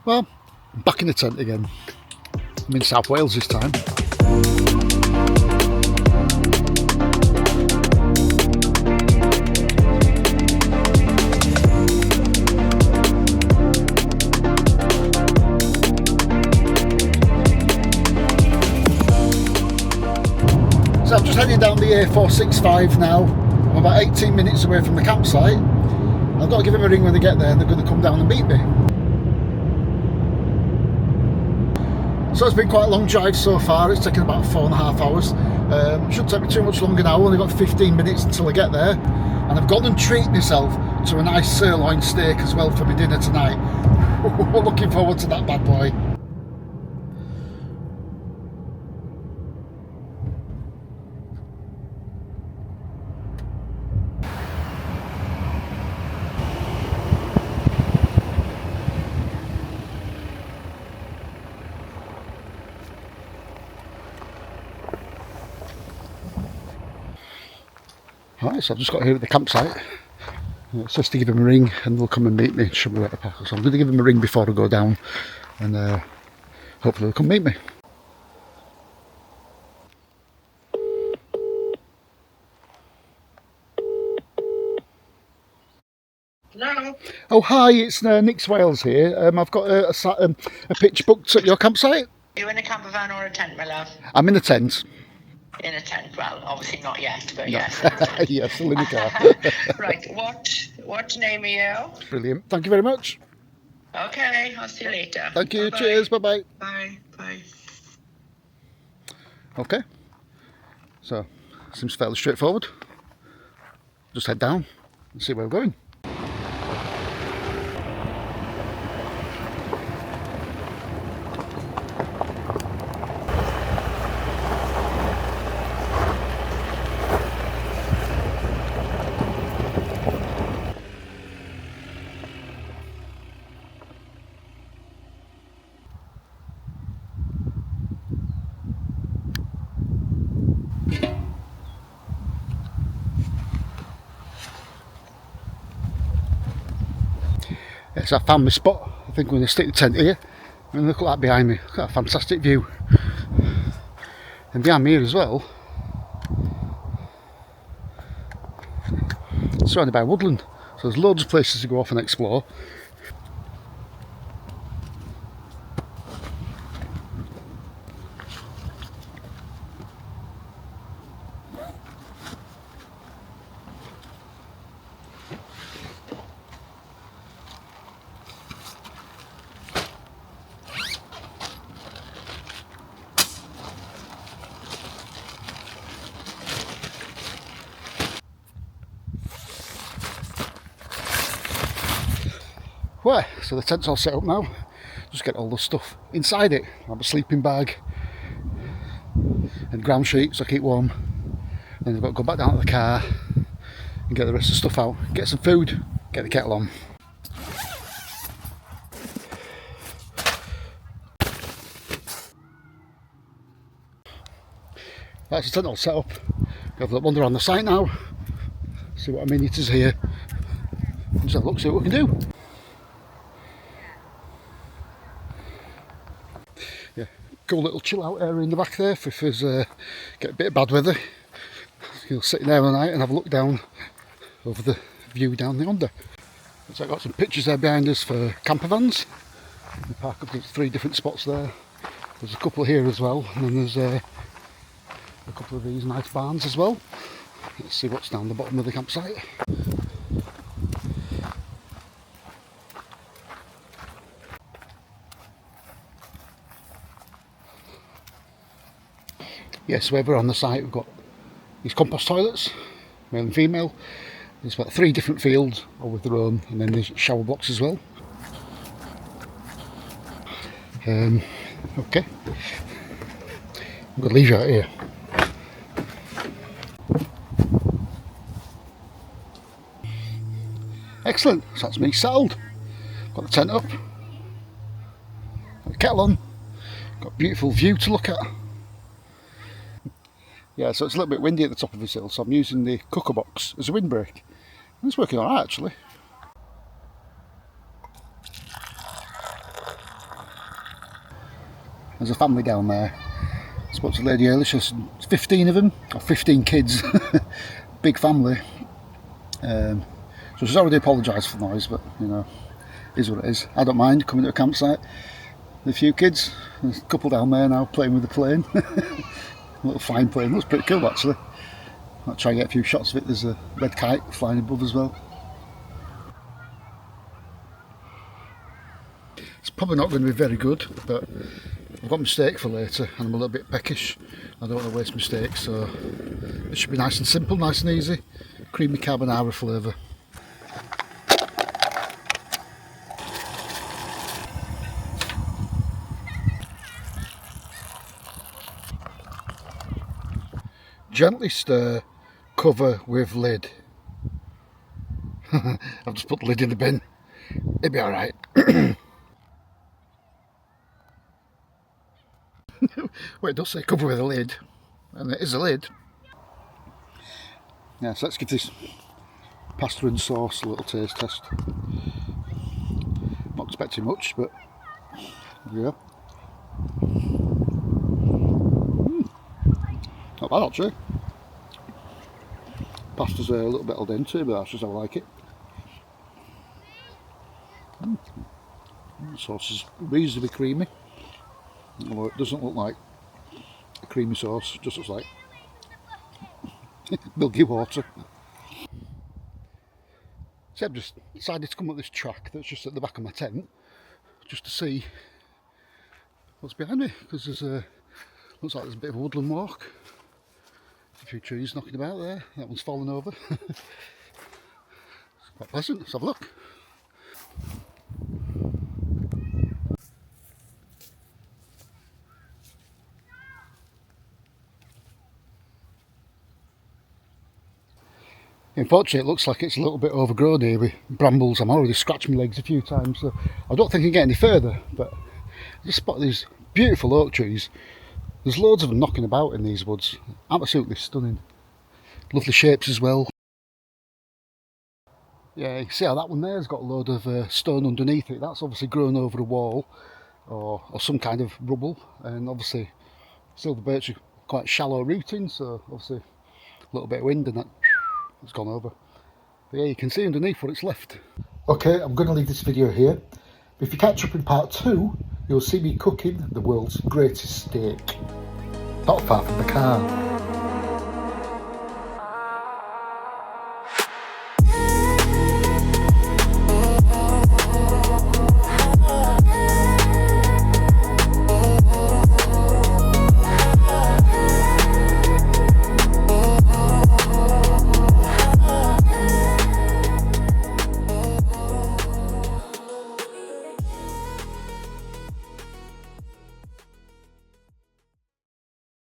Well, I'm back in the tent again. I'm in South Wales this time. So I'm just heading down the A465 now. I'm about 18 minutes away from the campsite. I've got to give them a ring when they get there and they're going to come down and meet me. So it's been quite a long drive so far. It's taken about 4.5 hours. Shouldn't take me too much longer now. I've only got 15 minutes until I get there. And I've gone and treated myself to a nice sirloin steak as well for my dinner tonight. We're looking forward to that bad boy. Right, so I've just got here at the campsite. It says to give them a ring and they'll come and meet me and show me where to park. So I'm going to give them a ring before I go down and hopefully they'll come meet me. Hello. Oh hi, it's Nick's Wales here. I've got a pitch booked at your campsite. Are you in a camper van or a tent, my love? I'm in a tent. In a tent. Well, obviously not yet, but No. yes. Yeah, still in the car. Right. What name are you? Brilliant. Thank you very much. Okay. I'll see you later. Thank you. Bye-bye. Cheers. Bye bye. Bye. Bye. Okay. So seems fairly straightforward. Just head down and see where we're going. Yes, I found my spot. I think I'm going to stick the tent here. And look at that behind me. Look at that fantastic view. And behind me here as well, surrounded by woodland. So there's loads of places to go off and explore. Well, so the tent's all set up now. Just get all the stuff inside it. I have a sleeping bag and ground sheet so I keep warm. Then I've got to go back down to the car and get the rest of the stuff out. Get some food, get the kettle on. That's the tent all set up. Have a wander around the site now, see what amenities are here, and just have a look, see what we can do. Yeah, cool little chill out area in the back there if there's get a bit of bad weather. You'll sit in there all night and have a look down over the view down yonder. So I've got some pictures there behind us for camper vans. We park up to 3 different spots there. There's a couple here as well, and then there's a couple of these nice barns as well. Let's see what's down the bottom of the campsite. Yes, so over on the site we've got these compost toilets, male and female. There's about 3 different fields, all with their own, and then there's shower blocks as well. Okay, I'm going to leave you out here. Excellent, so that's me settled. Got the tent up, got the kettle on, got a beautiful view to look at. Yeah, so it's a little bit windy at the top of this hill, so I'm using the cooker box as a windbreak. And it's working alright actually. There's a family down there. I spoke to a lady earlier, she says 15 of them, or 15 kids. Big family. So she's already apologised for the noise, but you know, is what it is. I don't mind coming to a campsite with a few kids. There's a couple down there now playing with the plane. A little flying plane, looks pretty cool actually. I'll try and get a few shots of it. There's a red kite flying above as well. It's probably not going to be very good, but I've got a mistake for later and I'm a little bit peckish. I don't want to waste mistakes, so it should be nice and simple, nice and easy. Creamy carbonara flavour. Gently stir, cover with lid. I've just put the lid in the bin. It'll be alright. Well, it does say cover with a lid, and it is a lid. Yeah, so let's give this pasta and sauce a little taste test. Not expecting much, but yeah. Not bad actually. Pasta's a little bit al dente, but that's just how I like it. The sauce is reasonably creamy, although it doesn't look like a creamy sauce, it just looks like milky water. So I've just decided to come up this track that's just at the back of my tent, just to see what's behind me, because there's looks like there's a bit of a woodland walk. A few trees knocking about there, that one's fallen over. It's quite pleasant, let's have a look. Unfortunately, it looks like it's a little bit overgrown here with brambles. I'm already scratched my legs a few times, so I don't think I can get any further, but I just spotted these beautiful oak trees. There's loads of them knocking about in these woods. Absolutely stunning. Lovely shapes as well. Yeah, you see how that one there's got a load of stone underneath it. That's obviously grown over a wall or some kind of rubble, and obviously silver birch are quite shallow rooting, so obviously a little bit of wind and that it's gone over. But yeah, you can see underneath what it's left. Okay, I'm going to leave this video here. But if you catch up in part 2, you'll see me cooking the world's greatest steak. Not far from the car.